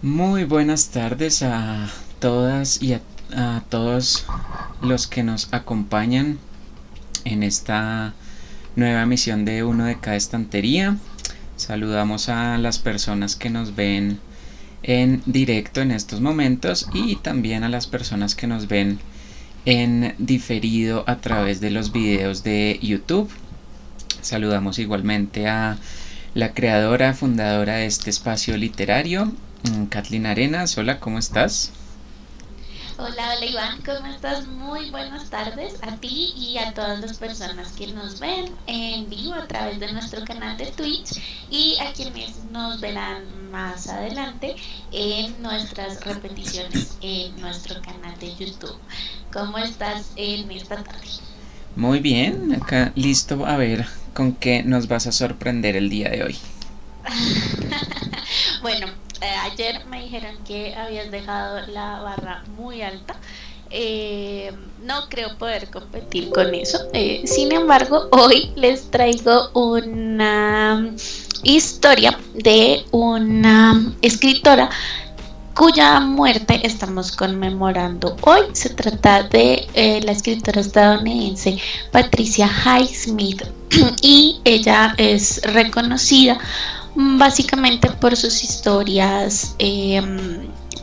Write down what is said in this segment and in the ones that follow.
Muy buenas tardes a todas y a todos los que nos acompañan en esta nueva emisión de Uno de cada estantería. Saludamos a las personas que nos ven en directo en estos momentos y también a las personas que nos ven en diferido a través de los videos de YouTube. Saludamos igualmente a la creadora, fundadora de este espacio literario, Kathleen Arenas. Hola, ¿cómo estás? Hola, hola Iván, ¿cómo estás? Muy buenas tardes a ti y a todas las personas que nos ven en vivo a través de nuestro canal de Twitch y a quienes nos verán más adelante en nuestras repeticiones en nuestro canal de YouTube. ¿Cómo estás en esta tarde? Muy bien, acá listo a ver con qué nos vas a sorprender el día de hoy. Bueno, ayer me dijeron que habías dejado la barra muy alta. No creo poder competir con eso. Sin embargo, hoy les traigo una historia de una escritora cuya muerte estamos conmemorando hoy. Se trata de la escritora estadounidense Patricia Highsmith y ella es reconocida básicamente por sus historias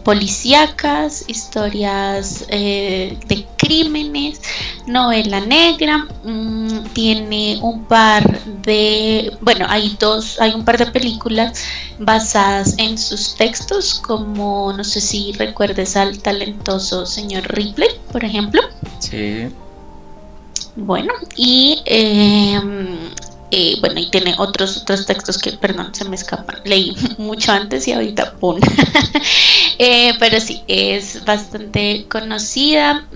policíacas, historias de crímenes, novela negra. Tiene un par de, bueno, hay un par de películas basadas en sus textos, como no sé si recuerdes al talentoso señor Ripley, por ejemplo. Sí, Bueno, bueno, y tiene otros textos que, perdón, se me escapan. Leí mucho antes y ahorita, ¡pum! Pero sí, es bastante conocida.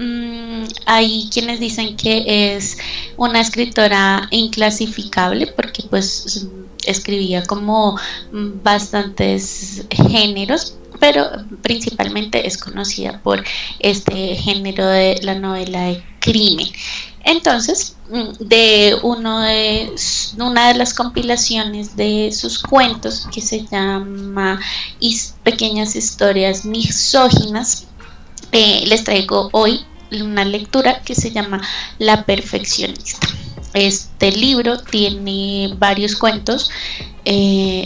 Hay quienes dicen que es una escritora inclasificable porque pues escribía como bastantes géneros, pero principalmente es conocida por este género de la novela de crimen. Entonces, una de las compilaciones de sus cuentos que se llama Pequeñas historias misóginas, les traigo hoy una lectura que se llama La perfeccionista. Este libro tiene varios cuentos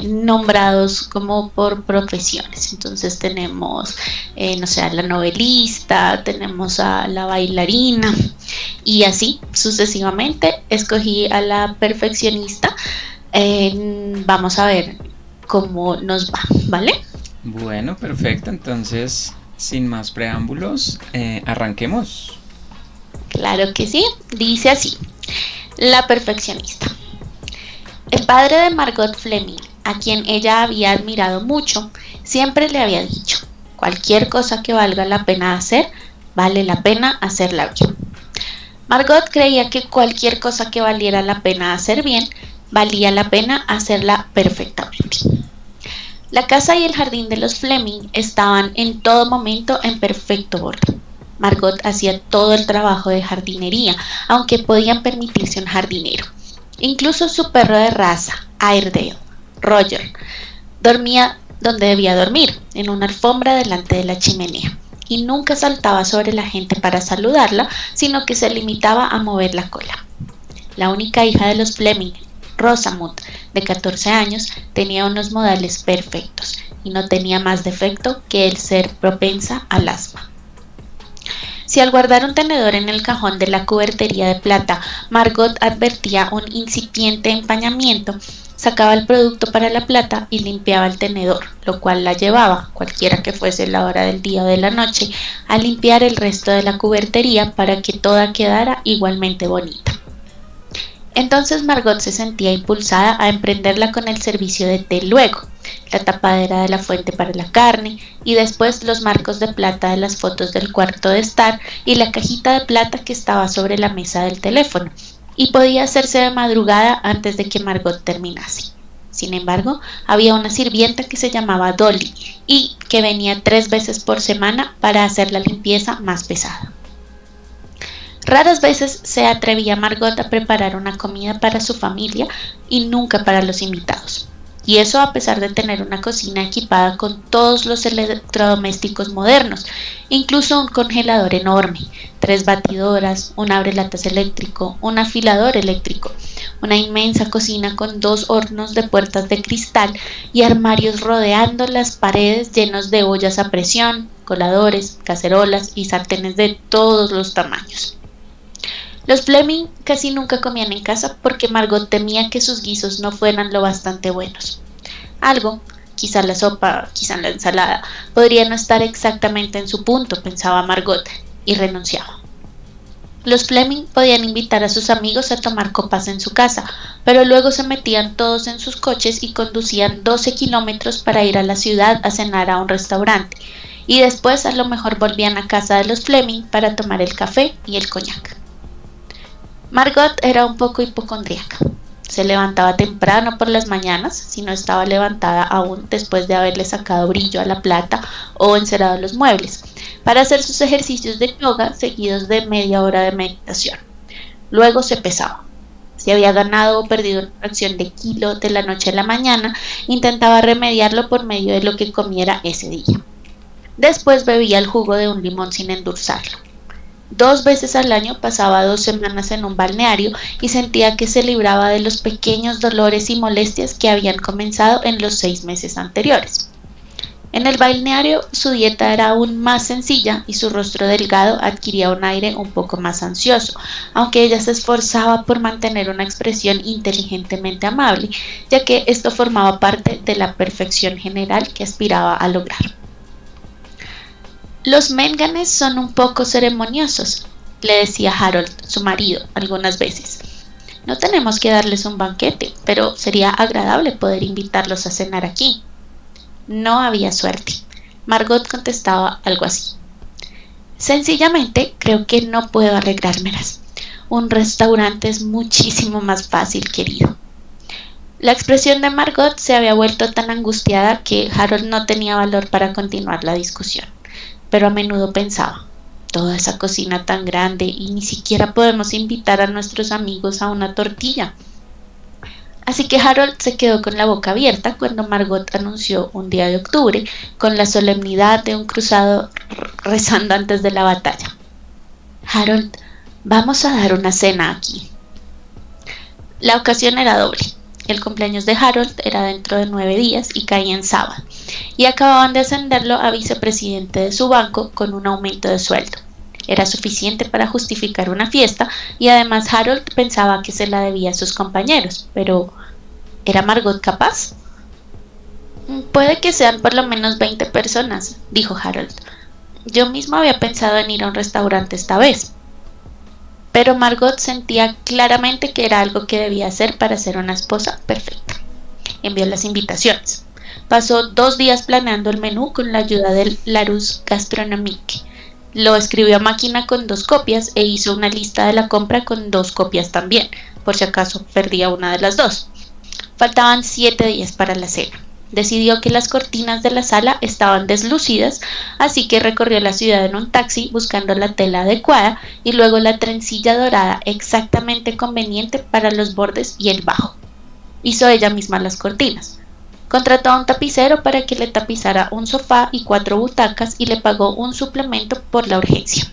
nombrados como por profesiones. Entonces tenemos, no sé, a la novelista, tenemos a la bailarina y así sucesivamente. Escogí a la perfeccionista. Vamos a ver cómo nos va, ¿vale? bueno, perfecto. Entonces, sin más preámbulos, arranquemos. Claro que sí. Dice así, la perfeccionista. El padre de Margot Fleming, a quien ella había admirado mucho, siempre le había dicho, cualquier cosa que valga la pena hacer, vale la pena hacerla bien. Margot creía que cualquier cosa que valiera la pena hacer bien, valía la pena hacerla perfectamente. La casa y el jardín de los Fleming estaban en todo momento en perfecto orden. Margot hacía todo el trabajo de jardinería, aunque podían permitirse un jardinero. Incluso su perro de raza, Airedale, Roger, dormía donde debía dormir, en una alfombra delante de la chimenea, y nunca saltaba sobre la gente para saludarla, sino que se limitaba a mover la cola. La única hija de los Fleming, Rosamund, de 14 años, tenía unos modales perfectos y no tenía más defecto que el ser propensa al asma. Si al guardar un tenedor en el cajón de la cubertería de plata, Margot advertía un incipiente empañamiento, sacaba el producto para la plata y limpiaba el tenedor, lo cual la llevaba, cualquiera que fuese la hora del día o de la noche, a limpiar el resto de la cubertería para que toda quedara igualmente bonita. Entonces Margot se sentía impulsada a emprenderla con el servicio de té luego, la tapadera de la fuente para la carne y después los marcos de plata de las fotos del cuarto de estar y la cajita de plata que estaba sobre la mesa del teléfono, y podía hacerse de madrugada antes de que Margot terminase. Sin embargo, había una sirvienta que se llamaba Dolly y que venía 3 veces por semana para hacer la limpieza más pesada. Raras veces se atrevía Margot a preparar una comida para su familia y nunca para los invitados. Y eso a pesar de tener una cocina equipada con todos los electrodomésticos modernos, incluso un congelador enorme, 3 batidoras, un abrelatas eléctrico, un afilador eléctrico, una inmensa cocina con 2 hornos de puertas de cristal y armarios rodeando las paredes llenos de ollas a presión, coladores, cacerolas y sartenes de todos los tamaños. Los Fleming casi nunca comían en casa porque Margot temía que sus guisos no fueran lo bastante buenos. Algo, quizá la sopa, quizá la ensalada, podría no estar exactamente en su punto, pensaba Margot, y renunciaba. Los Fleming podían invitar a sus amigos a tomar copas en su casa, pero luego se metían todos en sus coches y conducían 12 kilómetros para ir a la ciudad a cenar a un restaurante, y después a lo mejor volvían a casa de los Fleming para tomar el café y el coñac. Margot era un poco hipocondríaca. Se levantaba temprano por las mañanas, si no estaba levantada aún después de haberle sacado brillo a la plata o encerado los muebles, para hacer sus ejercicios de yoga seguidos de media hora de meditación. Luego se pesaba. Si había ganado o perdido una fracción de kilo de la noche a la mañana, intentaba remediarlo por medio de lo que comiera ese día. Después bebía el jugo de un limón sin endulzarlo. 2 veces al año pasaba 2 semanas en un balneario y sentía que se libraba de los pequeños dolores y molestias que habían comenzado en los 6 meses anteriores. En el balneario su dieta era aún más sencilla y su rostro delgado adquiría un aire un poco más ansioso, aunque ella se esforzaba por mantener una expresión inteligentemente amable, ya que esto formaba parte de la perfección general que aspiraba a lograr. Los Menganes son un poco ceremoniosos, le decía Harold, su marido, algunas veces. No tenemos que darles un banquete, pero sería agradable poder invitarlos a cenar aquí. No había suerte. Margot contestaba algo así. Sencillamente creo que no puedo arreglármelas. Un restaurante es muchísimo más fácil, querido. La expresión de Margot se había vuelto tan angustiada que Harold no tenía valor para continuar la discusión. Pero a menudo pensaba, toda esa cocina tan grande y ni siquiera podemos invitar a nuestros amigos a una tortilla. Así que Harold se quedó con la boca abierta cuando Margot anunció un día de octubre, con la solemnidad de un cruzado rezando antes de la batalla. Harold, vamos a dar una cena aquí. La ocasión era doble. El cumpleaños de Harold era dentro de 9 días y caía en sábado, y acababan de ascenderlo a vicepresidente de su banco con un aumento de sueldo. Era suficiente para justificar una fiesta y además Harold pensaba que se la debía a sus compañeros, pero ¿era Margot capaz? Puede que sean por lo menos 20 personas, dijo Harold. Yo mismo había pensado en ir a un restaurante esta vez. Pero Margot sentía claramente que era algo que debía hacer para ser una esposa perfecta. Envió las invitaciones. Pasó 2 días planeando el menú con la ayuda del Larousse Gastronomique. Lo escribió a máquina con 2 copias e hizo una lista de la compra con 2 copias también, por si acaso perdía una de las 2. Faltaban 7 días para la cena. Decidió que las cortinas de la sala estaban deslucidas, así que recorrió la ciudad en un taxi buscando la tela adecuada y luego la trencilla dorada exactamente conveniente para los bordes y el bajo. Hizo ella misma las cortinas. Contrató a un tapicero para que le tapizara un sofá y 4 butacas y le pagó un suplemento por la urgencia.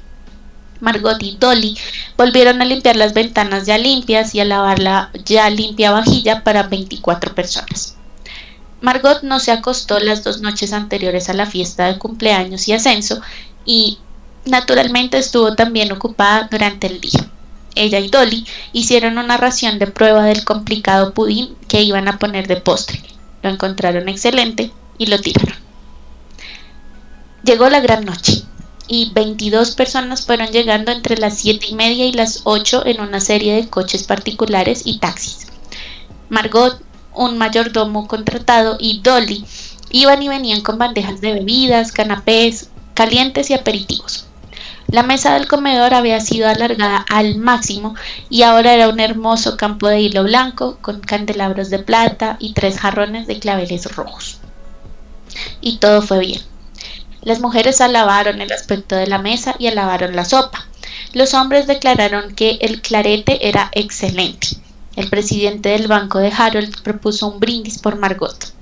Margot y Dolly volvieron a limpiar las ventanas ya limpias y a lavar la ya limpia vajilla para 24 personas. Margot no se acostó las 2 noches anteriores a la fiesta de cumpleaños y ascenso y, naturalmente, estuvo también ocupada durante el día. Ella y Dolly hicieron una ración de prueba del complicado pudín que iban a poner de postre. Lo encontraron excelente y lo tiraron. Llegó la gran noche y 22 personas fueron llegando entre las 7:30 y las 8 en una serie de coches particulares y taxis. Margot, un mayordomo contratado y Dolly iban y venían con bandejas de bebidas, canapés calientes y aperitivos. La mesa del comedor había sido alargada al máximo y ahora era un hermoso campo de hilo blanco con candelabros de plata y 3 jarrones de claveles rojos. Y todo fue bien. Las mujeres alabaron el aspecto de la mesa y alabaron la sopa. Los hombres declararon que el clarete era excelente. El presidente del banco de Harold propuso un brindis por Margot.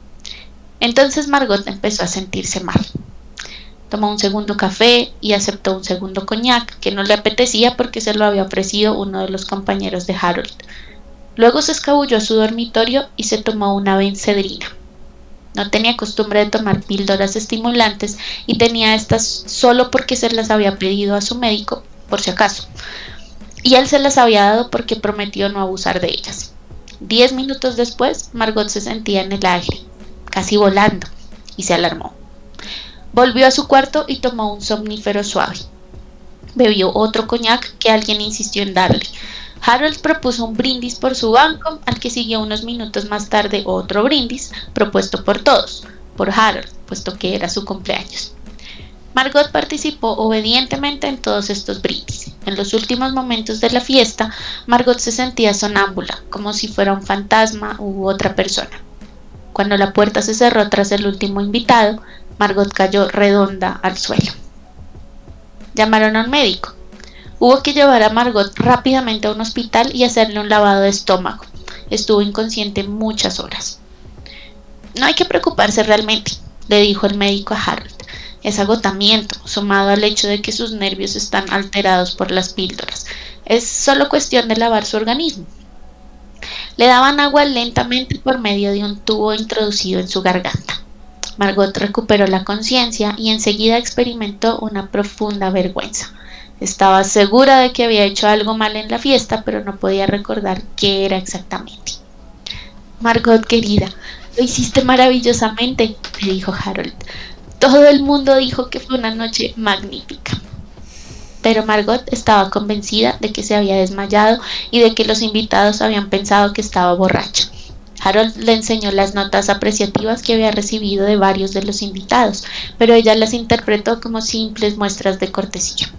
Entonces Margot empezó a sentirse mal. Tomó un segundo café y aceptó un segundo coñac que no le apetecía porque se lo había ofrecido uno de los compañeros de Harold. Luego se escabulló a su dormitorio y se tomó una Benzedrina. No tenía costumbre de tomar píldoras estimulantes y tenía estas solo porque se las había pedido a su médico, por si acaso. Y él se las había dado porque prometió no abusar de ellas. 10 minutos después, Margot se sentía en el aire, casi volando, y se alarmó. Volvió a su cuarto y tomó un somnífero suave. Bebió otro coñac que alguien insistió en darle. Harold propuso un brindis por su banco, al que siguió unos minutos más tarde otro brindis, propuesto por todos, por Harold, puesto que era su cumpleaños. Margot participó obedientemente en todos estos brindis. En los últimos momentos de la fiesta, Margot se sentía sonámbula, como si fuera un fantasma u otra persona. Cuando la puerta se cerró tras el último invitado, Margot cayó redonda al suelo. Llamaron a un médico. Hubo que llevar a Margot rápidamente a un hospital y hacerle un lavado de estómago. Estuvo inconsciente muchas horas. No hay que preocuparse realmente, le dijo el médico a Harold. Es agotamiento, sumado al hecho de que sus nervios están alterados por las píldoras. Es solo cuestión de lavar su organismo. Le daban agua lentamente por medio de un tubo introducido en su garganta. Margot recuperó la conciencia y enseguida experimentó una profunda vergüenza. Estaba segura de que había hecho algo mal en la fiesta, pero no podía recordar qué era exactamente. Margot, querida, lo hiciste maravillosamente, le dijo Harold. Todo el mundo dijo que fue una noche magnífica. Pero Margot estaba convencida de que se había desmayado y de que los invitados habían pensado que estaba borracha. Harold le enseñó las notas apreciativas que había recibido de varios de los invitados, pero ella las interpretó como simples muestras de cortesía.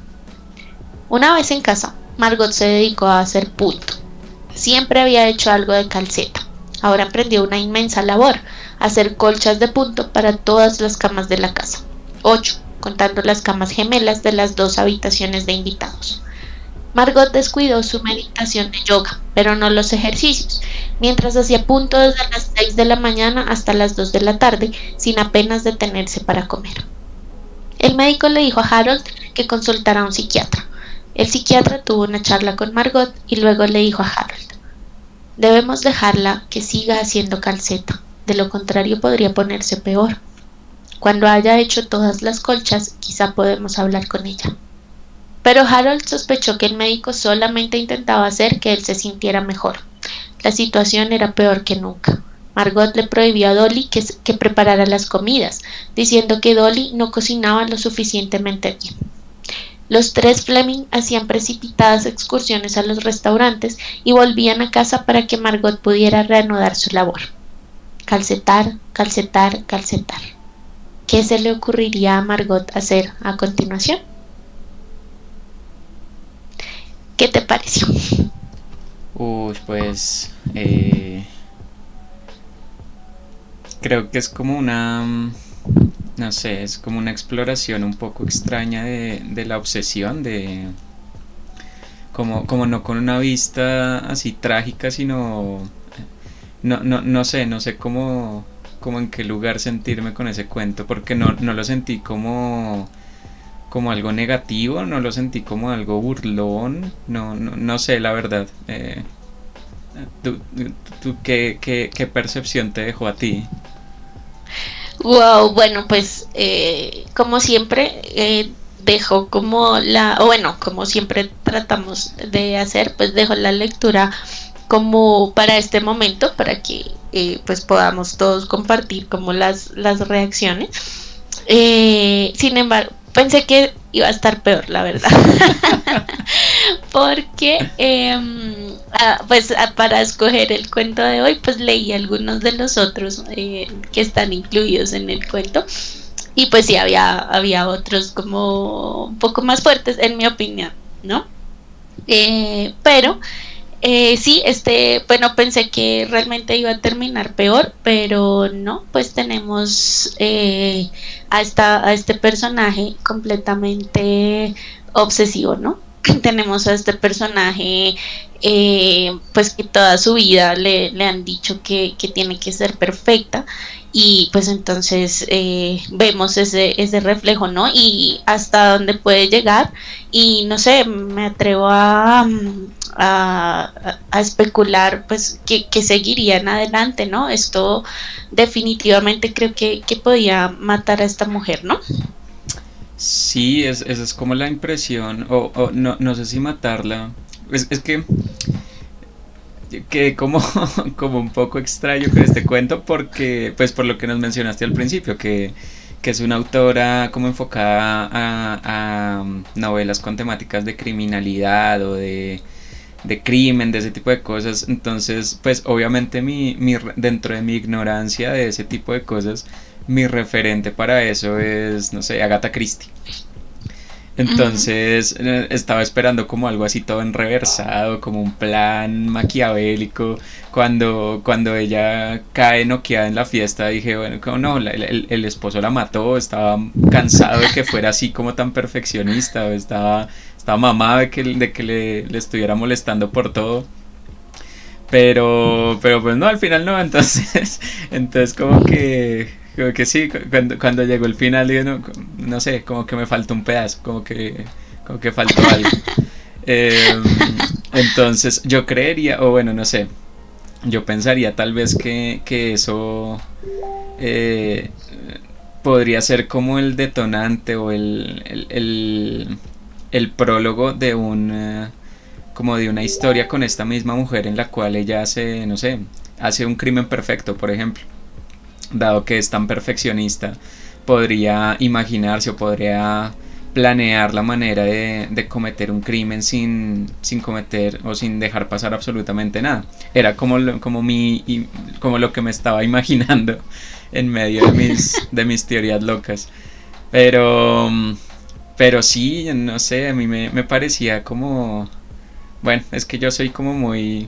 Una vez en casa, Margot se dedicó a hacer punto. Siempre había hecho algo de calceta. Ahora emprendió una inmensa labor, hacer colchas de punto para todas las camas de la casa. 8, contando las camas gemelas de las 2 habitaciones de invitados. Margot descuidó su meditación de yoga, pero no los ejercicios, mientras hacía punto desde las 6 de la mañana hasta las 2 de la tarde, sin apenas detenerse para comer. El médico le dijo a Harold que consultara a un psiquiatra. El psiquiatra tuvo una charla con Margot y luego le dijo a Harold: debemos dejarla que siga haciendo calceta, de lo contrario podría ponerse peor. Cuando haya hecho todas las colchas, quizá podemos hablar con ella. Pero Harold sospechó que el médico solamente intentaba hacer que él se sintiera mejor. La situación era peor que nunca. Margot le prohibió a Dolly que preparara las comidas, diciendo que Dolly no cocinaba lo suficientemente bien. Los 3 Fleming hacían precipitadas excursiones a los restaurantes y volvían a casa para que Margot pudiera reanudar su labor. Calcetar, calcetar, calcetar. ¿Qué se le ocurriría a Margot hacer a continuación? ¿Qué te pareció? Pues creo que es como no sé, es como una exploración un poco extraña de la obsesión, como no con una vista así trágica, sino no sé cómo en qué lugar sentirme con ese cuento, porque no lo sentí como algo negativo, no lo sentí como algo burlón, no sé, la verdad. ¿Tú qué percepción te dejó a ti? Wow, bueno, pues como siempre dejo como como siempre tratamos de hacer, pues dejo la lectura como para este momento, para que pues podamos todos compartir como las reacciones. Sin embargo, pensé que iba a estar peor, la verdad. Porque para escoger el cuento de hoy, pues leí algunos de los otros que están incluidos en el cuento. Y pues sí, había otros como un poco más fuertes, en mi opinión, ¿no? Pero sí, bueno, pensé que realmente iba a terminar peor, pero no, pues tenemos a este personaje completamente obsesivo, ¿no? tenemos a este personaje, pues que toda su vida le han dicho que tiene que ser perfecta, y pues entonces vemos ese reflejo, ¿no? Y hasta dónde puede llegar, y no sé, me atrevo a especular pues que seguirían adelante, ¿no? Esto definitivamente creo que podía matar a esta mujer, ¿no? Sí, esa es como la impresión, o no, no sé si matarla. Es que como, como un poco extraño con este cuento porque, pues por lo que nos mencionaste al principio, que es una autora como enfocada a novelas con temáticas de criminalidad o de crimen, de ese tipo de cosas. Entonces, pues obviamente dentro de mi ignorancia de ese tipo de cosas, mi referente para eso es, no sé, Agatha Christie. Ujú. Entonces estaba esperando como algo así todo enreversado, como un plan maquiavélico. Cuando ella cae noqueada en la fiesta, dije, bueno, como no, el esposo la mató, estaba cansado de que fuera así como tan perfeccionista, o estaba mamada de que le estuviera molestando por todo. Pero pues no, al final no, entonces, entonces como que sí, cuando llegó el final, yo no, no sé, como que me faltó un pedazo, como que faltó algo. Eh, entonces yo creería, o bueno, no sé, yo pensaría tal vez que eso eh, podría ser como el detonante o el prólogo de como de una historia con esta misma mujer en la cual ella hace, no sé, hace un crimen perfecto, por ejemplo. Dado que es tan perfeccionista, podría imaginarse o podría planear la manera de cometer un crimen sin cometer o sin dejar pasar absolutamente nada. Era como lo que me estaba imaginando en medio de mis teorías locas. Pero, pero sí, no sé, a mí me parecía como, bueno, es que yo soy como muy,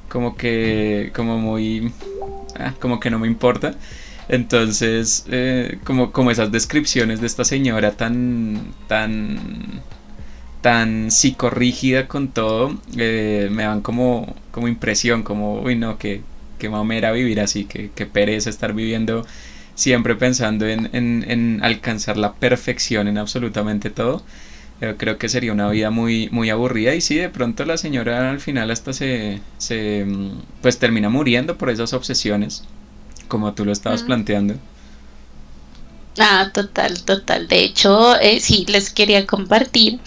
como muy, como que no me importa. Entonces, como esas descripciones de esta señora tan psicorrígida con todo, me dan como impresión, como, uy, no, que mamera vivir así, que pereza estar viviendo siempre pensando en alcanzar la perfección en absolutamente todo. Yo creo que sería una vida muy, muy aburrida, y sí, de pronto la señora al final hasta pues termina muriendo por esas obsesiones, como tú lo estabas Mm. planteando. Ah, total, total. De hecho, sí, les quería compartir,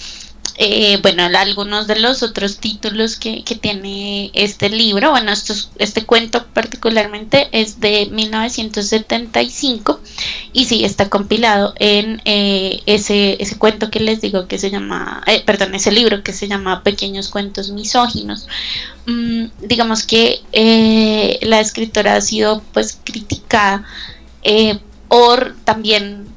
bueno, algunos de los otros títulos que tiene este libro. Bueno, este cuento particularmente es de 1975, y sí, está compilado en ese cuento que les digo que se llama, perdón, ese libro que se llama Pequeños Cuentos Misóginos. Digamos que la escritora ha sido pues criticada, por también,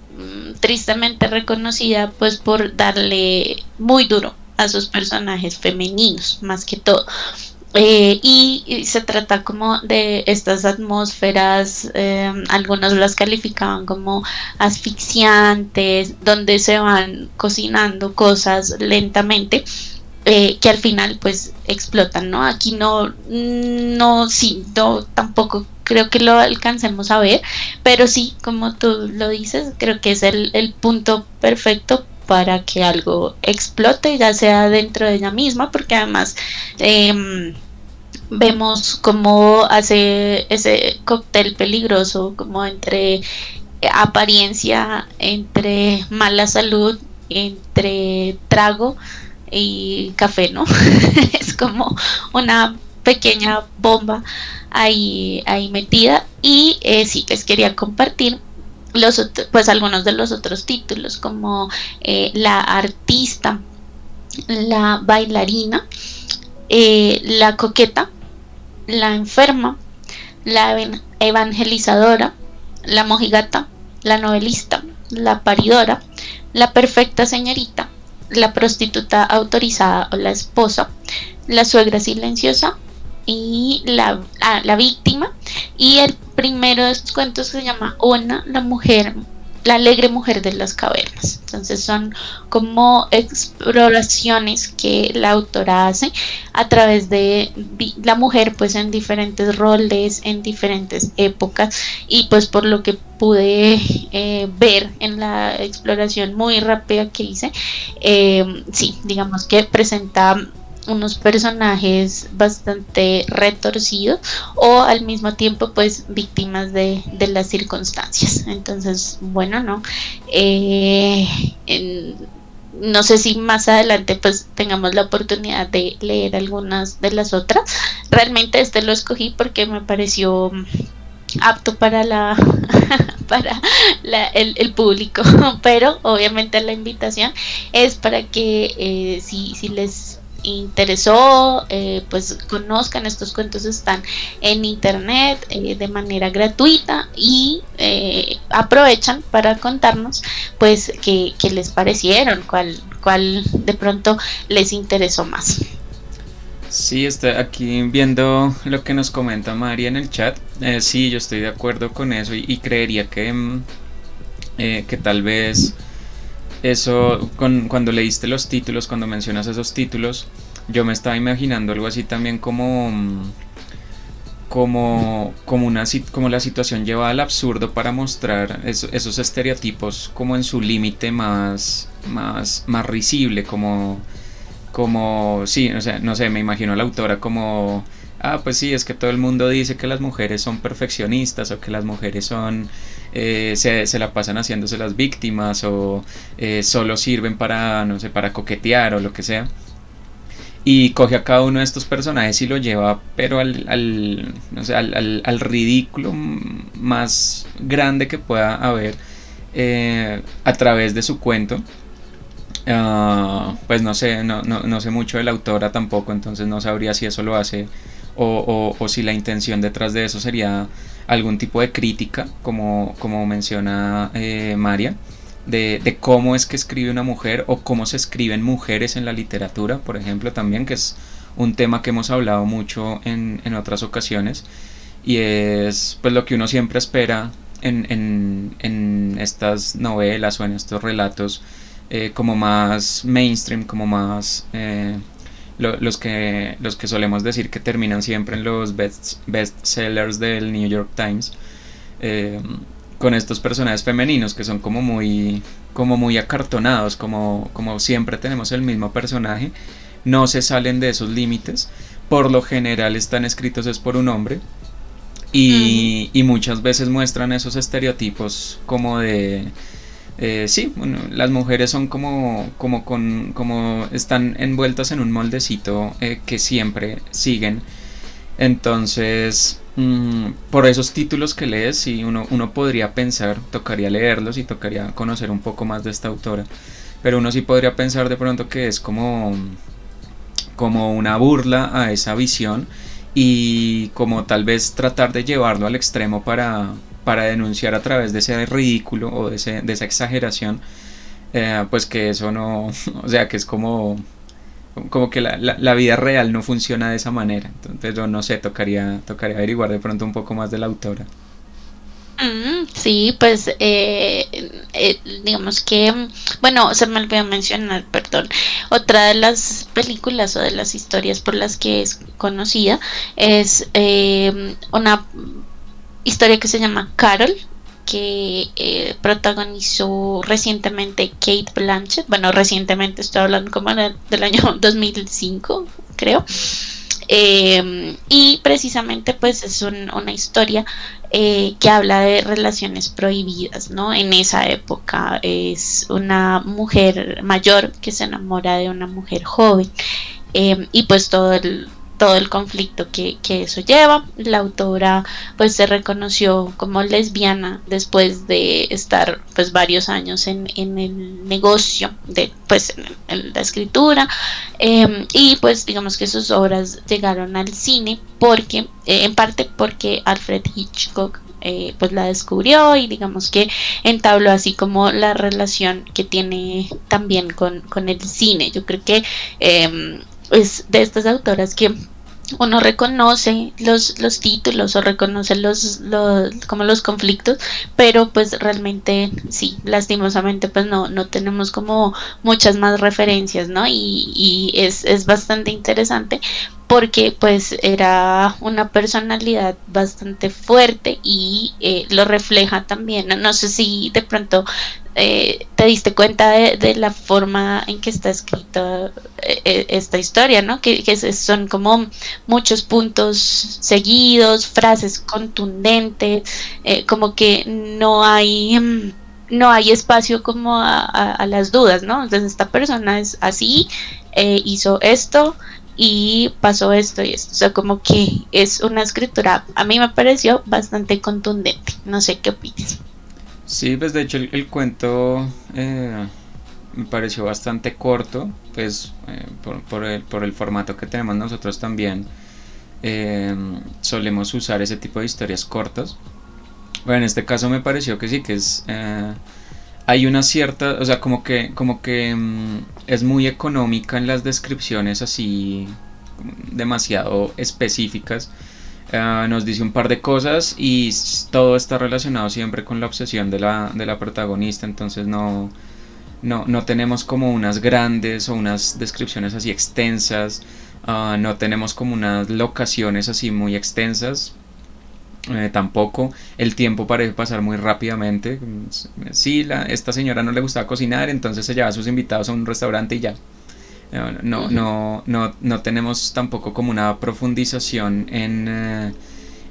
tristemente reconocida pues por darle muy duro a sus personajes femeninos más que todo. Y se trata como de estas atmósferas, algunos las calificaban como asfixiantes, donde se van cocinando cosas lentamente, que al final pues explotan, ¿no? Aquí no, no, sí, no, tampoco creo que lo alcancemos a ver, pero sí, como tú lo dices, creo que es el punto perfecto para que algo explote, ya sea dentro de ella misma, porque además vemos cómo hace ese cóctel peligroso, como entre apariencia, entre mala salud, entre trago y café, ¿no? Es como una pequeña bomba ahí metida. Y sí, les quería compartir pues algunos de los otros títulos, como La artista, La bailarina, La coqueta, La enferma, La evangelizadora, La mojigata, La novelista, La paridora, La perfecta señorita, La prostituta autorizada o la esposa, La suegra silenciosa y la víctima. Y el primero de estos cuentos se llama Ona, la mujer La alegre mujer de las cavernas. Entonces son como exploraciones que la autora hace a través de la mujer pues en diferentes roles, en diferentes épocas, y pues por lo que pude ver en la exploración muy rápida que hice, sí, digamos que presenta unos personajes bastante retorcidos o al mismo tiempo pues víctimas de las circunstancias. Entonces, bueno, no. Eh, en, no sé si más adelante pues tengamos la oportunidad de leer algunas de las otras. Realmente este lo escogí porque me pareció apto para la para el público, pero obviamente la invitación es para que si les interesó, pues conozcan estos cuentos, están en internet de manera gratuita, y aprovechan para contarnos pues qué les parecieron, cuál de pronto les interesó más. Sí, está aquí viendo lo que nos comenta María en el chat. Sí, yo estoy de acuerdo con eso y creería que tal vez eso, cuando leíste los títulos, cuando mencionas esos títulos, yo me estaba imaginando algo así también como la situación llevada al absurdo para mostrar esos estereotipos como en su límite más risible, como, sí, o sea, no sé, me imagino a la autora como, pues sí, es que todo el mundo dice que las mujeres son perfeccionistas o que las mujeres se la pasan haciéndose las víctimas o solo sirven para, no sé, para coquetear o lo que sea. Y coge a cada uno de estos personajes y lo lleva, pero no sé, al ridículo más grande que pueda haber a través de su cuento. Pues no sé, no sé mucho de la autora tampoco, entonces no sabría si eso lo hace o si la intención detrás de eso sería algún tipo de crítica, como menciona María, de cómo es que escribe una mujer o cómo se escriben mujeres en la literatura, por ejemplo, también, que es un tema que hemos hablado mucho en otras ocasiones, y es pues lo que uno siempre espera en estas novelas o en estos relatos como más mainstream, como más los que solemos decir que terminan siempre en los best sellers del New York Times, eh, con estos personajes femeninos que son como muy acartonados, como siempre tenemos el mismo personaje, no se salen de esos límites, por lo general están escritos es por un hombre, y muchas veces muestran esos estereotipos como de sí, bueno, las mujeres son como están envueltas en un moldecito que siempre siguen. Entonces, por esos títulos que lees, sí, uno podría pensar, tocaría leerlos y tocaría conocer un poco más de esta autora. Pero uno sí podría pensar de pronto que es como una burla a esa visión y como tal vez tratar de llevarlo al extremo para denunciar a través de ese ridículo o de esa exageración, pues que eso no, o sea, que es como que la vida real no funciona de esa manera. Entonces yo no sé, tocaría averiguar de pronto un poco más de la autora. Sí, pues digamos que, bueno, se me olvidó mencionar, perdón, otra de las películas o de las historias por las que es conocida es una historia que se llama Carol, que protagonizó recientemente Kate Blanchett. Bueno, recientemente estoy hablando como del año 2005, creo. Y precisamente pues es una historia que habla de relaciones prohibidas, ¿no? En esa época es una mujer mayor que se enamora de una mujer joven, y pues todo el conflicto que eso lleva. La autora pues se reconoció como lesbiana después de estar pues varios años en el negocio de pues en la escritura, y pues digamos que sus obras llegaron al cine porque en parte porque Alfred Hitchcock pues la descubrió, y digamos que entabló así como la relación que tiene también con el cine. Yo creo que es de estas autoras que uno reconoce los títulos o reconoce como los conflictos, pero pues realmente sí, lastimosamente pues no tenemos como muchas más referencias, ¿no? Y es bastante interesante porque pues era una personalidad bastante fuerte y lo refleja también. No sé si de pronto te diste cuenta de la forma en que está escrita esta historia, ¿no? Que son como muchos puntos seguidos, frases contundentes, como que no hay espacio como a las dudas, ¿no? Entonces esta persona es así, hizo esto y pasó esto y esto. O sea, como que es una escritura, a mí me pareció bastante contundente. No sé qué opinas. Sí, pues de hecho el cuento me pareció bastante corto, pues por el formato que tenemos nosotros también. Solemos usar ese tipo de historias cortas. Bueno, en este caso me pareció que sí, que hay una cierta, o sea, como que es muy económica en las descripciones así demasiado específicas. Nos dice un par de cosas y todo está relacionado siempre con la obsesión de la protagonista, entonces no tenemos como unas grandes o unas descripciones así extensas, no tenemos como unas locaciones así muy extensas. Tampoco el tiempo parece pasar muy rápidamente. Sí, esta señora no le gustaba cocinar, entonces se lleva a sus invitados a un restaurante y ya. Ujú. No tenemos tampoco como una profundización en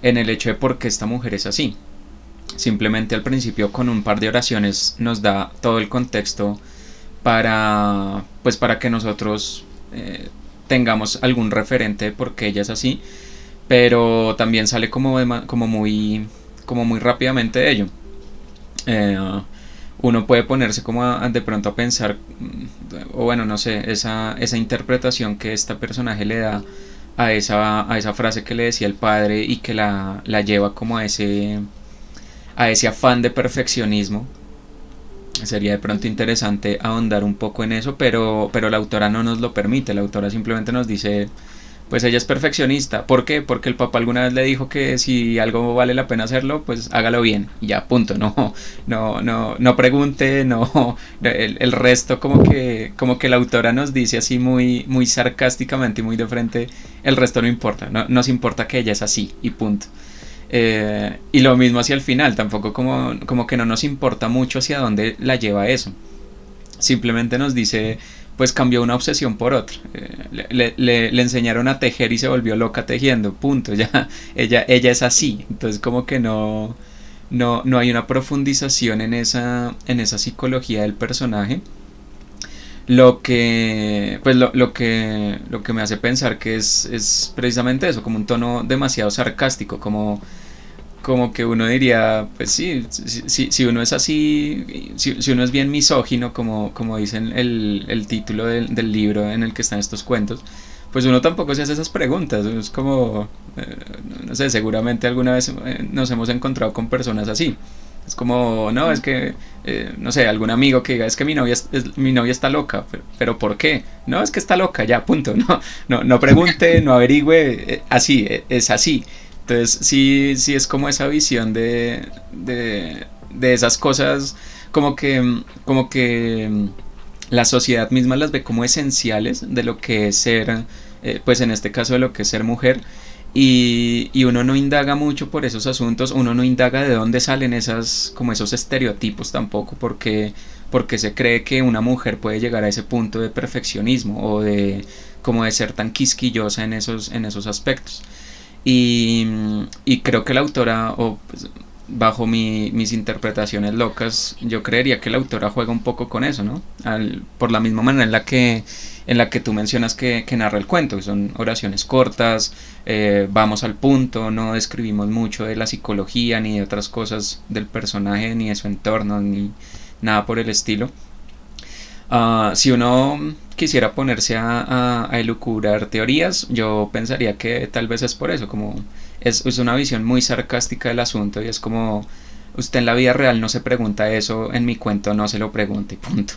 el hecho de por qué esta mujer es así. Simplemente al principio con un par de oraciones nos da todo el contexto para que nosotros tengamos algún referente de por qué ella es así, pero también sale como muy rápidamente de ello. Eh, Uno puede ponerse como de pronto a pensar, o bueno, no sé, esa interpretación que este personaje le da a esa frase que le decía el padre y que la lleva como a ese afán de perfeccionismo. Sería de pronto interesante ahondar un poco en eso, pero la autora no nos lo permite. La autora simplemente nos dice, pues ella es perfeccionista. ¿Por qué? Porque el papá alguna vez le dijo que si algo vale la pena hacerlo, pues hágalo bien. Y ya, punto. No pregunte, no. El resto como que la autora nos dice así muy sarcásticamente y muy de frente, el resto no importa. No nos importa que ella es así y punto. Y lo mismo hacia el final, tampoco como que no nos importa mucho hacia dónde la lleva eso. Simplemente nos dice, pues cambió una obsesión por otra. Le enseñaron a tejer y se volvió loca tejiendo, punto. Ya, ella es así. Entonces como que no hay una profundización en esa psicología del personaje. Lo que me hace pensar que es precisamente eso, como un tono demasiado sarcástico, como que uno diría, pues sí, si uno es así, si uno es bien misógino, como dicen el título del libro en el que están estos cuentos, pues uno tampoco se hace esas preguntas. Es como, no sé, seguramente alguna vez nos hemos encontrado con personas así. Es como, no, es que, no sé, algún amigo que diga, es que mi novia está loca, pero ¿por qué? No, es que está loca, ya, punto. No pregunte, no averigüe, así, es así. Entonces sí es como esa visión de esas cosas, como que la sociedad misma las ve como esenciales de lo que es ser, pues en este caso de lo que es ser mujer, y uno no indaga mucho por esos asuntos, uno no indaga de dónde salen como esos estereotipos tampoco, porque se cree que una mujer puede llegar a ese punto de perfeccionismo o de como de ser tan quisquillosa en esos aspectos. Y, y creo que la autora, o pues, bajo mis interpretaciones locas, yo creería que la autora juega un poco con eso, ¿no? Por la misma manera en la que tú mencionas que narra el cuento, que son oraciones cortas, vamos al punto, no describimos mucho de la psicología ni de otras cosas del personaje, ni de su entorno, ni nada por el estilo. Si uno quisiera ponerse a elucubrar teorías, yo pensaría que tal vez es por eso, como es una visión muy sarcástica del asunto y es como usted en la vida real no se pregunta eso, en mi cuento no se lo pregunte, punto.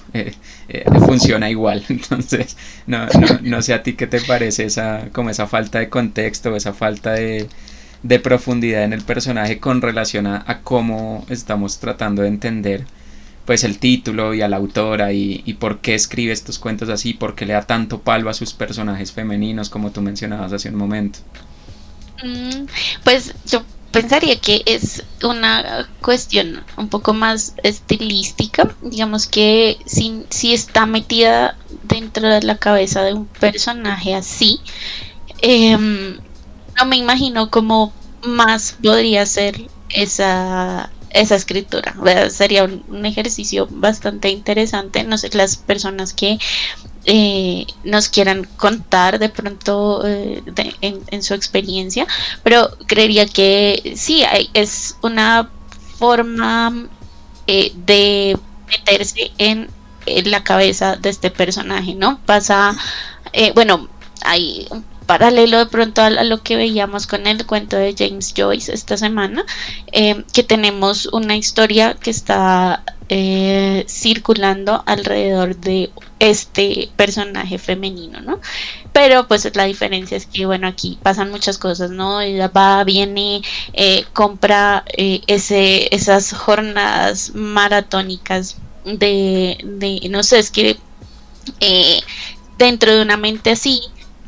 Funciona igual. Entonces, no sé a ti qué te parece como esa falta de contexto, esa falta de profundidad en el personaje con relación a cómo estamos tratando de entender pues el título y a la autora y por qué escribe estos cuentos así, por qué le da tanto palo a sus personajes femeninos como tú mencionabas hace un momento. Pues yo pensaría que es una cuestión un poco más estilística, digamos que si está metida dentro de la cabeza de un personaje así, no me imagino cómo más podría ser esa escritura. ¿Verdad? Sería un ejercicio bastante interesante. No sé, las personas que nos quieran contar de pronto en su experiencia, pero creería que sí, es una forma de meterse en la cabeza de este personaje, ¿no? Pasa, bueno, hay un paralelo de pronto a lo que veíamos con el cuento de James Joyce esta semana, que tenemos una historia que está circulando alrededor de este personaje femenino, ¿no? Pero pues la diferencia es que, bueno, aquí pasan muchas cosas, ¿no? Ella va, viene, compra esas jornadas maratónicas no sé, es que eh, dentro de una mente así,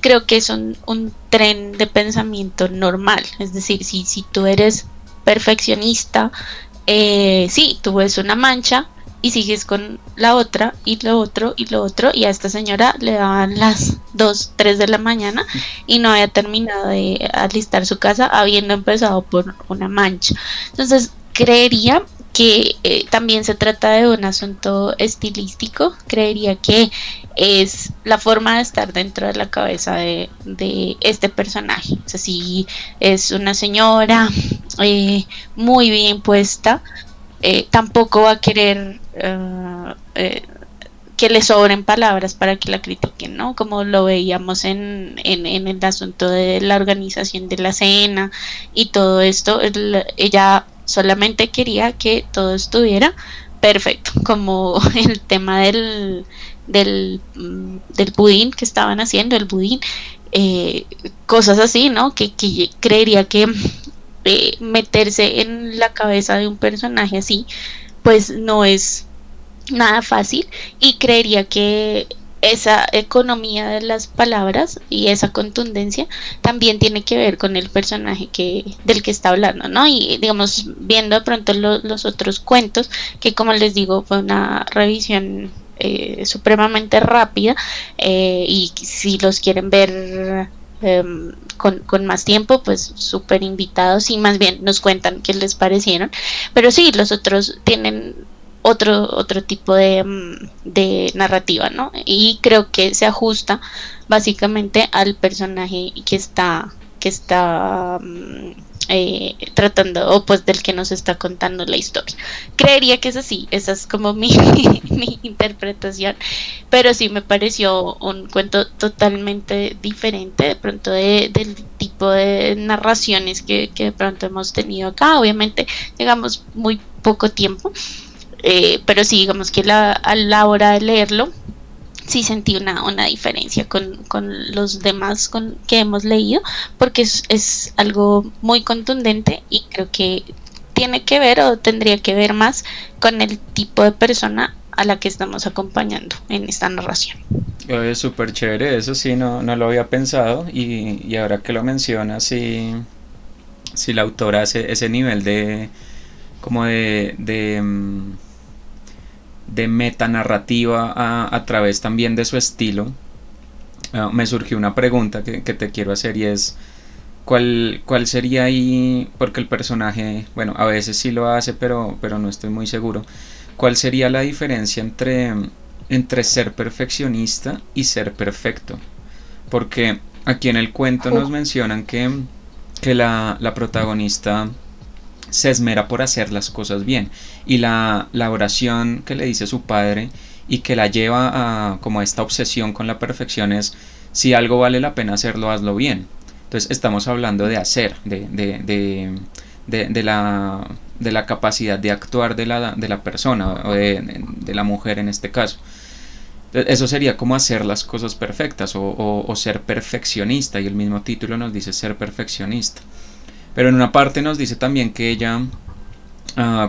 creo que es un tren de pensamiento normal. Es decir, si tú eres perfeccionista, sí, tú ves una mancha y sigues con la otra y lo otro y lo otro, y a esta señora le daban las 2 3 de la mañana y no había terminado de alistar su casa habiendo empezado por una mancha. Entonces creería que también se trata de un asunto estilístico. Creería que es la forma de estar dentro de la cabeza de este personaje. O sea, si es una señora muy bien puesta, tampoco va a querer que le sobren palabras para que la critiquen, ¿no? Como lo veíamos en el asunto de la organización de la cena y todo esto. Ella solamente quería que todo estuviera perfecto, como el tema del pudín que estaban haciendo, el budín, cosas así, ¿no? Que creería que meterse en la cabeza de un personaje así, pues no es nada fácil, y creería que esa economía de las palabras y esa contundencia también tiene que ver con el personaje del que está hablando, ¿no? Y digamos, viendo de pronto los otros cuentos, que como les digo, fue una revisión supremamente rápida, y si los quieren ver con más tiempo, pues súper invitados, y más bien nos cuentan qué les parecieron. Pero sí, los otros tienen otro tipo de narrativa, ¿no? Y creo que se ajusta básicamente al personaje que está tratando, o pues del que nos está contando la historia. Creería que es así, esa es como mi interpretación, pero sí me pareció un cuento totalmente diferente de pronto del tipo de narraciones que de pronto hemos tenido acá. Obviamente llegamos muy poco tiempo, pero sí, digamos que a la hora de leerlo, sí sentí una diferencia con los demás que hemos leído, porque es algo muy contundente, y creo que tiene que ver, o tendría que ver más, con el tipo de persona a la que estamos acompañando en esta narración. Es súper chévere, eso sí, no lo había pensado y ahora que lo mencionas, sí la autora hace ese nivel de como de metanarrativa a través también de su estilo. Me surgió una pregunta que te quiero hacer, y es ¿cuál sería ahí? Porque el personaje, bueno, a veces sí lo hace, pero no estoy muy seguro. ¿Cuál sería la diferencia entre ser perfeccionista y ser perfecto? Porque aquí en el cuento nos mencionan que la protagonista se esmera por hacer las cosas bien, y la oración que le dice su padre y que la lleva como a esta obsesión con la perfección es: si algo vale la pena hacerlo, hazlo bien. Entonces estamos hablando de hacer, de de la capacidad de actuar de la persona o de la mujer en este caso. Eso sería como hacer las cosas perfectas o ser perfeccionista, y el mismo título nos dice ser perfeccionista. Pero en una parte nos dice también que ella,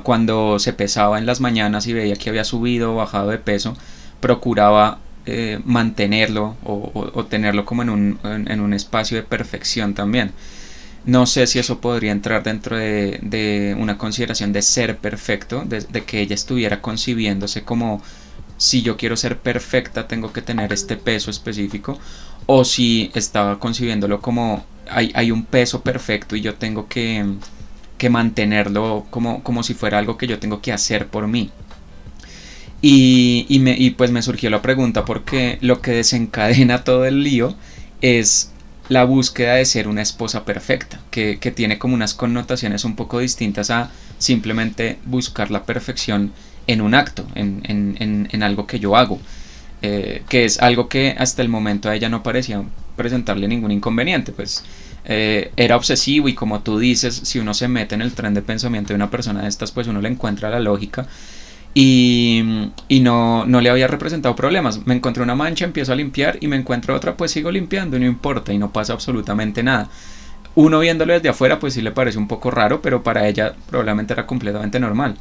cuando se pesaba en las mañanas y veía que había subido o bajado de peso, procuraba mantenerlo o tenerlo como en un espacio de perfección también. No sé si eso podría entrar dentro de una consideración de ser perfecto, de que ella estuviera concibiéndose como, si yo quiero ser perfecta tengo que tener este peso específico, o si estaba concibiéndolo como hay un peso perfecto y yo tengo que mantenerlo como si fuera algo que yo tengo que hacer por mí. Y pues me surgió la pregunta porque lo que desencadena todo el lío es la búsqueda de ser una esposa perfecta, que tiene como unas connotaciones un poco distintas a simplemente buscar la perfección en un acto, en algo que yo hago, que es algo que hasta el momento a ella no parecía presentarle ningún inconveniente, pues era obsesivo, y como tú dices, si uno se mete en el tren de pensamiento de una persona de estas, pues uno le encuentra la lógica. Y no le había representado problemas. Me encontré una mancha, empiezo a limpiar, y me encuentro otra, pues sigo limpiando y no importa, y no pasa absolutamente nada. Uno viéndolo desde afuera pues sí le parece un poco raro, pero para ella probablemente era completamente normal.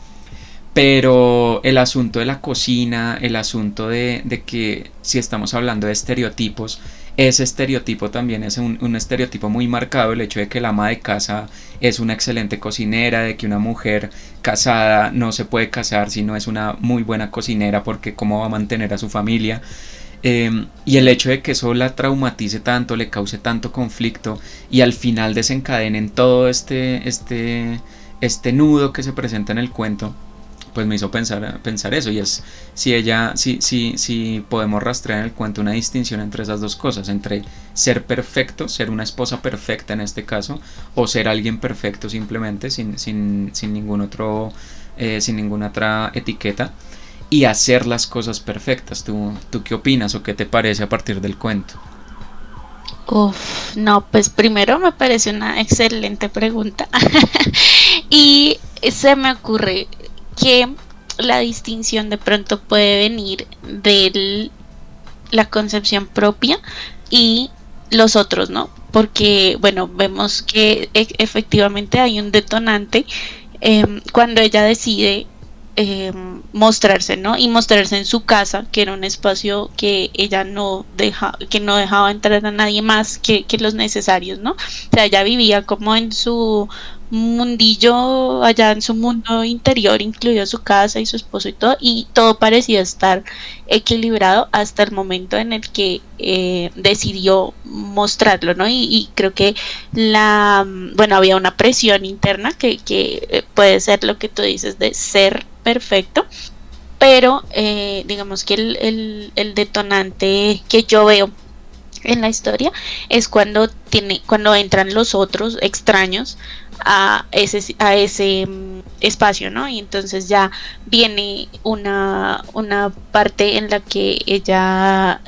Pero el asunto de la cocina, el asunto de que si estamos hablando de estereotipos, ese estereotipo también es un estereotipo muy marcado, el hecho de que la ama de casa es una excelente cocinera, de que una mujer casada no se puede casar si no es una muy buena cocinera, porque cómo va a mantener a su familia. Y el hecho de que eso la traumatice tanto, le cause tanto conflicto, y al final desencadene en todo este nudo que se presenta en el cuento, pues me hizo pensar eso. Y es si podemos rastrear en el cuento una distinción entre esas dos cosas, entre ser perfecto, ser una esposa perfecta en este caso, o ser alguien perfecto simplemente sin ningún otro sin ninguna otra etiqueta, y hacer las cosas perfectas. ¿Tú qué opinas o qué te parece a partir del cuento? Uf, no, pues primero me parece una excelente pregunta. Y se me ocurre que la distinción de pronto puede venir de la concepción propia y los otros, ¿no? Porque, bueno, vemos que efectivamente hay un detonante cuando ella decide mostrarse, ¿no? Y mostrarse en su casa, que era un espacio que ella que no dejaba entrar a nadie más que los necesarios, ¿no? O sea, ella vivía como en su mundillo, allá en su mundo interior, incluido su casa y su esposo y todo parecía estar equilibrado hasta el momento en el que decidió mostrarlo, ¿no? Y creo que bueno, había una presión interna que puede ser lo que tú dices de ser perfecto, pero digamos que el detonante que yo veo en la historia es cuando entran los otros extraños a ese espacio, ¿no? Y entonces ya viene una parte en la que ella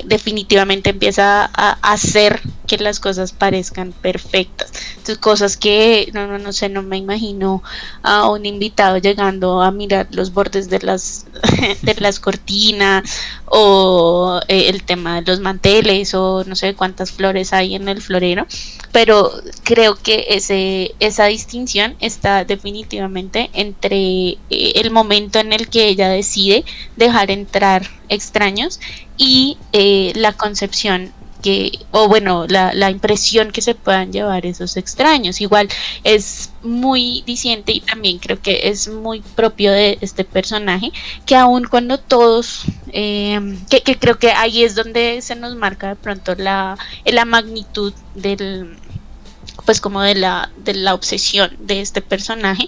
definitivamente empieza a hacer que las cosas parezcan perfectas. Entonces, cosas que no sé, no me imagino a un invitado llegando a mirar los bordes de de las cortinas, o el tema de los manteles, o no sé cuántas flores hay en el florero, pero creo que esa distinción está definitivamente entre el momento en el que ella decide dejar entrar extraños y la concepción o bueno, la impresión que se puedan llevar esos extraños. Igual es muy diciente y también creo que es muy propio de este personaje, que aun cuando todos, que creo que ahí es donde se nos marca de pronto la magnitud pues como de la obsesión de este personaje,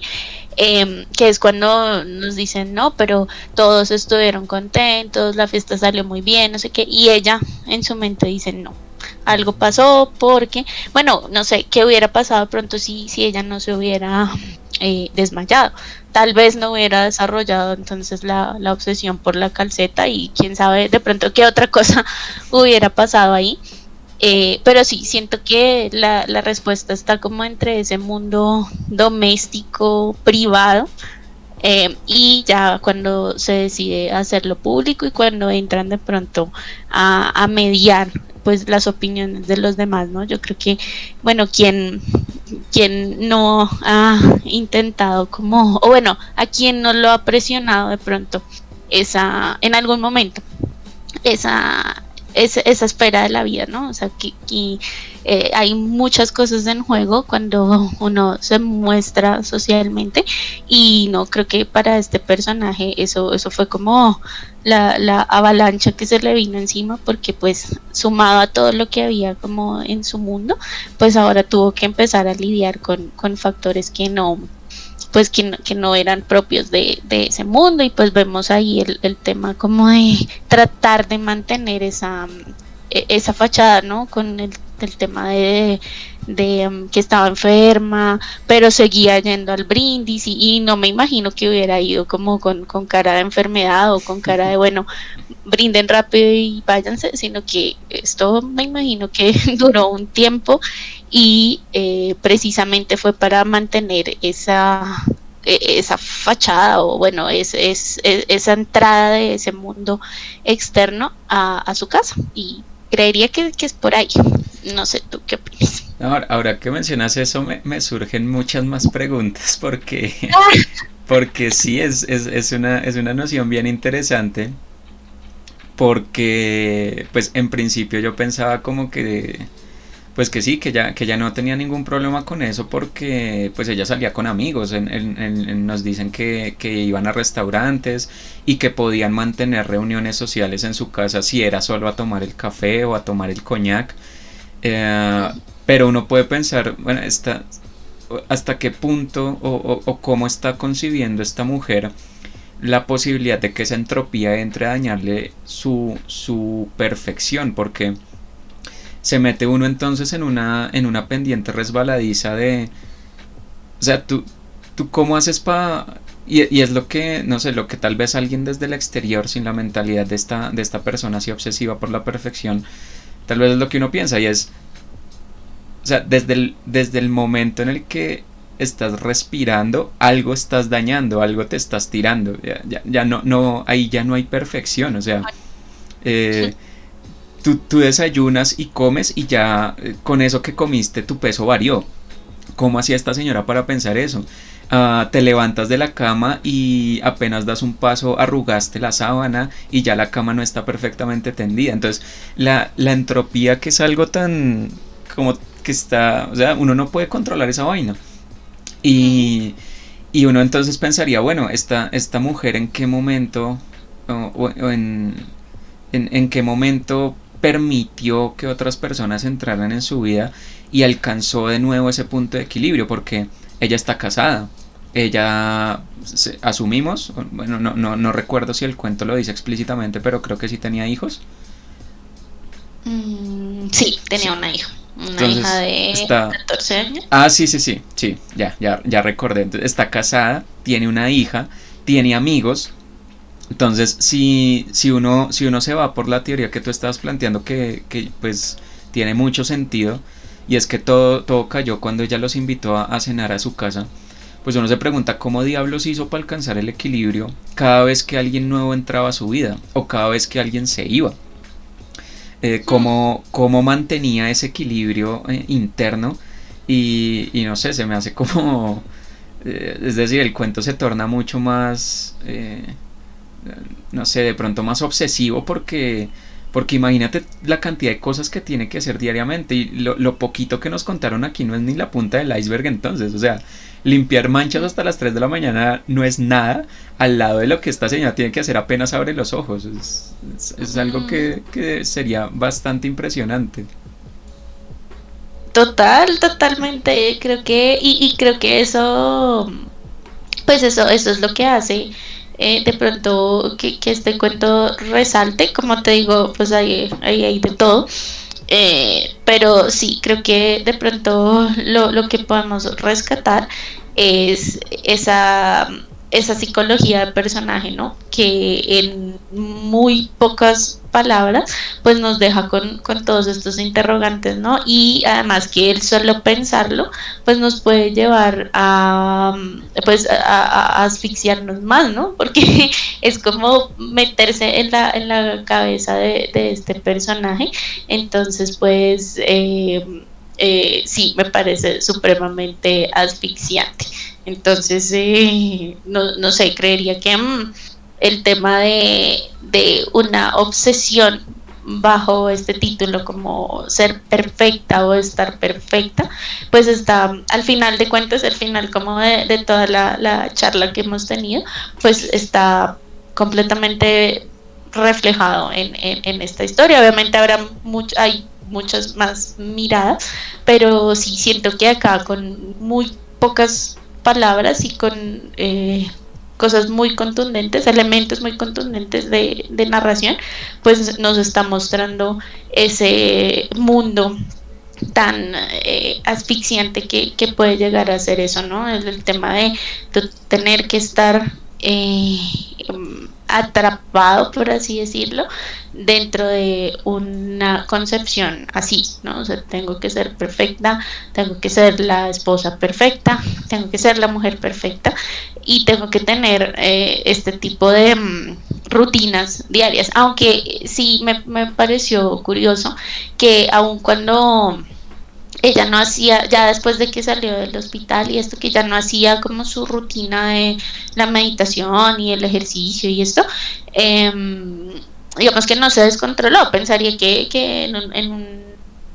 que es cuando nos dicen, no, pero todos estuvieron contentos, la fiesta salió muy bien, no sé qué, y ella en su mente dice, no, algo pasó porque, bueno, no sé qué hubiera pasado pronto si ella no se hubiera desmayado. Tal vez no hubiera desarrollado entonces la obsesión por la calceta, y quién sabe de pronto qué otra cosa hubiera pasado ahí. Pero sí, siento que la respuesta está como entre ese mundo doméstico, privado, y ya cuando se decide hacerlo público y cuando entran de pronto a mediar pues las opiniones de los demás, ¿no? Yo creo que, bueno, quien no ha intentado como, o bueno, a quien no lo ha presionado de pronto en algún momento esa, esa espera de la vida, ¿no? O sea, que hay muchas cosas en juego cuando uno se muestra socialmente y no creo que para este personaje eso fue como la avalancha que se le vino encima porque pues sumado a todo lo que había como en su mundo, pues ahora tuvo que empezar a lidiar con factores que no pues que no eran propios de ese mundo y pues vemos ahí el tema como de tratar de mantener esa fachada, ¿no? Con el tema de que estaba enferma, pero seguía yendo al brindis y no me imagino que hubiera ido como con cara de enfermedad o con cara de, bueno, brinden rápido y váyanse, sino que esto me imagino que duró un tiempo y precisamente fue para mantener esa fachada o bueno, esa entrada de ese mundo externo a su casa y creería que es por ahí. No sé, ¿tú qué opinas? Ahora que mencionas eso, me surgen muchas más preguntas porque sí, es una noción bien interesante. Porque, pues en principio yo pensaba como que, pues que sí, que ya no tenía ningún problema con eso porque pues ella salía con amigos, nos dicen que iban a restaurantes y que podían mantener reuniones sociales en su casa si era solo a tomar el café o a tomar el coñac. Eh, pero uno puede pensar, bueno, hasta qué punto o cómo está concibiendo esta mujer la posibilidad de que esa entropía entre a dañarle su perfección, porque se mete uno entonces en una pendiente resbaladiza de, o sea, tú cómo haces para... Y es lo que, no sé, lo que tal vez alguien desde el exterior, sin la mentalidad de esta persona así obsesiva por la perfección, tal vez es lo que uno piensa y es, o sea, desde el momento en el que estás respirando, algo estás dañando, algo te estás tirando. Ya no, ahí ya no hay perfección. O sea, eh, tú desayunas y comes y ya con eso que comiste tu peso varió. ¿Cómo hacía esta señora para pensar eso? Te levantas de la cama y apenas das un paso arrugaste la sábana y ya la cama no está perfectamente tendida. Entonces, la entropía que es algo tan como que está, o sea, uno no puede controlar esa vaina. Y, y uno entonces pensaría, bueno, esta mujer en qué momento o en qué momento permitió que otras personas entraran en su vida y alcanzó de nuevo ese punto de equilibrio, porque ella está casada. Ella, asumimos, bueno, no recuerdo si el cuento lo dice explícitamente, pero creo que sí tenía hijos. Sí, Sí. tenía una hija Entonces de está... 14 años. Ah, sí, ya recordé. Entonces, está casada, tiene una hija, tiene amigos. Entonces, si uno se va por la teoría que tú estabas planteando, que pues tiene mucho sentido, y es que todo cayó cuando ella los invitó a cenar a su casa, pues uno se pregunta cómo diablos hizo para alcanzar el equilibrio cada vez que alguien nuevo entraba a su vida, o cada vez que alguien se iba. Cómo mantenía ese equilibrio interno y no sé, se me hace como... es decir, el cuento se torna mucho más... no sé, de pronto más obsesivo porque imagínate la cantidad de cosas que tiene que hacer diariamente y lo poquito que nos contaron aquí no es ni la punta del iceberg entonces, o sea, limpiar manchas hasta las 3 de la mañana no es nada al lado de lo que esta señora tiene que hacer apenas abre los ojos, es algo que sería bastante impresionante. Totalmente, creo que, y creo que eso, pues eso es lo que hace de pronto que este cuento resalte, como te digo, pues hay de todo, pero sí, creo que de pronto lo que podemos rescatar es esa psicología de personaje, ¿no? Que en muy pocas palabras, pues nos deja con todos estos interrogantes, ¿no? Y además que el solo pensarlo, pues nos puede llevar pues a asfixiarnos más, ¿no? Porque es como meterse en la cabeza de este personaje. Entonces, pues sí, me parece supremamente asfixiante. Entonces, no sé, creería que el tema de una obsesión bajo este título como ser perfecta o estar perfecta, pues está al final de cuentas, al final como de toda la charla que hemos tenido, pues está completamente reflejado en esta historia. Obviamente hay muchas más miradas, pero sí siento que acá con muy pocas palabras y con cosas muy contundentes, elementos muy contundentes de narración, pues nos está mostrando ese mundo tan asfixiante que puede llegar a ser eso, ¿no? El tema de tener que estar atrapado, por así decirlo, dentro de una concepción así, ¿no? O sea, tengo que ser perfecta, tengo que ser la esposa perfecta, tengo que ser la mujer perfecta y tengo que tener este tipo de rutinas diarias, aunque sí me pareció curioso que aun cuando ella no hacía, ya después de que salió del hospital y esto, que ya no hacía como su rutina de la meditación y el ejercicio y esto, eh, digamos que no se descontroló, pensaría que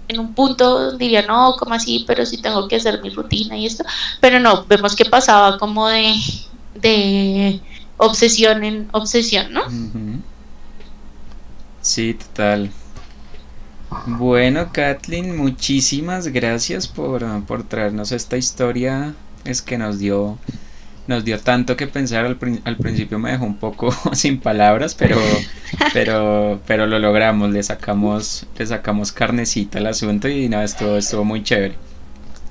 en un punto diría, no, como así, pero sí tengo que hacer mi rutina y esto, pero no, vemos que pasaba como de obsesión en obsesión, ¿no? Ujú. Sí, total. Bueno, Kathleen, muchísimas gracias por traernos esta historia. Es que nos dio tanto que pensar. Al principio me dejó un poco sin palabras, pero lo logramos. Le sacamos carnecita al asunto y nada, estuvo muy chévere.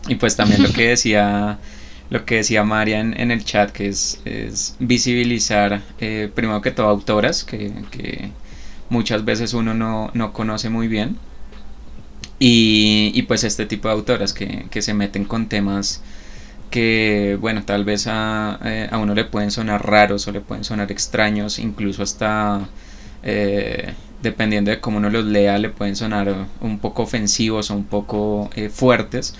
Y pues también lo que decía María en el chat, que es visibilizar, primero que todo, autoras que muchas veces uno no conoce muy bien. Y pues este tipo de autoras que se meten con temas que, bueno, tal vez a uno le pueden sonar raros o le pueden sonar extraños, incluso hasta, dependiendo de cómo uno los lea, le pueden sonar un poco ofensivos o un poco fuertes,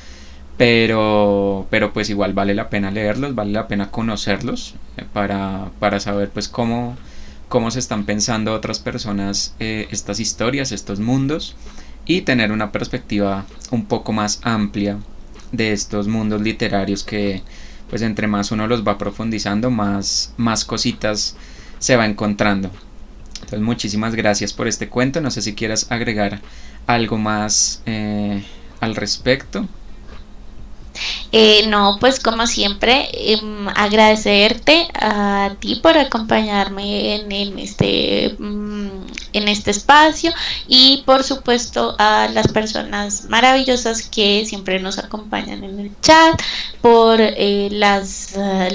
pero pues igual vale la pena leerlos, vale la pena conocerlos para saber pues cómo se están pensando otras personas estas historias, estos mundos, y tener una perspectiva un poco más amplia de estos mundos literarios que pues entre más uno los va profundizando, más cositas se va encontrando. Entonces muchísimas gracias por este cuento. No sé si quieras agregar algo más al respecto. No, pues como siempre, agradecerte a ti por acompañarme en este espacio y por supuesto a las personas maravillosas que siempre nos acompañan en el chat, por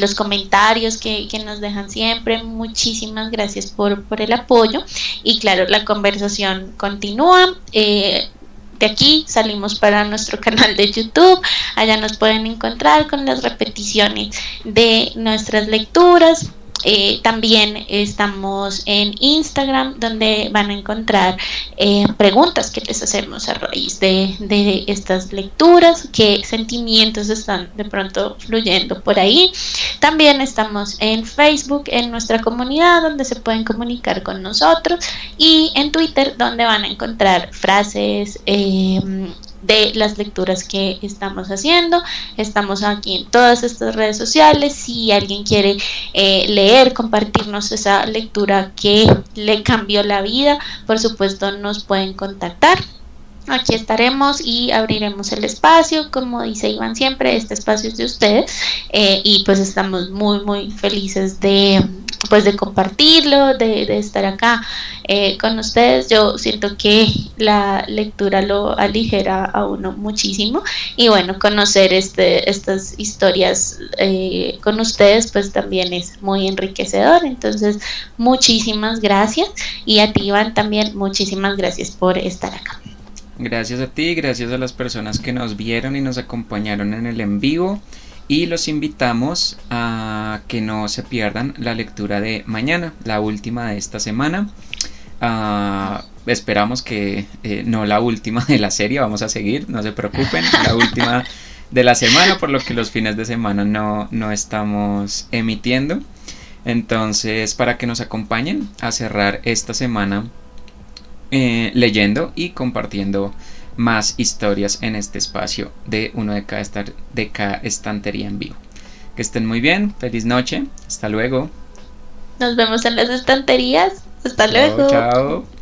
los comentarios que nos dejan siempre. Muchísimas gracias por el apoyo y claro, la conversación continúa. De aquí salimos para nuestro canal de YouTube, allá nos pueden encontrar con las repeticiones de nuestras lecturas. También estamos en Instagram, donde van a encontrar preguntas que les hacemos a raíz de estas lecturas, qué sentimientos están de pronto fluyendo por ahí. También estamos en Facebook, en nuestra comunidad, donde se pueden comunicar con nosotros, y en Twitter, donde van a encontrar frases de las lecturas que estamos haciendo. Estamos aquí en todas estas redes sociales. Si alguien quiere leer, compartirnos esa lectura que le cambió la vida, por supuesto nos pueden contactar. Aquí estaremos y abriremos el espacio. Como dice Iván siempre, este espacio es de ustedes, y pues estamos muy felices pues de compartirlo, de estar acá con ustedes. Yo siento que la lectura lo aligera a uno muchísimo y bueno, conocer estas historias con ustedes pues también es muy enriquecedor. Entonces, muchísimas gracias y a ti, Iván, también muchísimas gracias por estar acá. Gracias a ti, gracias a las personas que nos vieron y nos acompañaron en el en vivo. Y los invitamos a que no se pierdan la lectura de mañana, la última de esta semana. Esperamos que no la última de la serie, vamos a seguir, no se preocupen, la última de la semana, por lo que los fines de semana no estamos emitiendo. Entonces, para que nos acompañen a cerrar esta semana leyendo y compartiendo más historias en este espacio de uno de cada estantería en vivo. Que estén muy bien, feliz noche, hasta luego. Nos vemos en las estanterías, hasta Chao, luego. chao.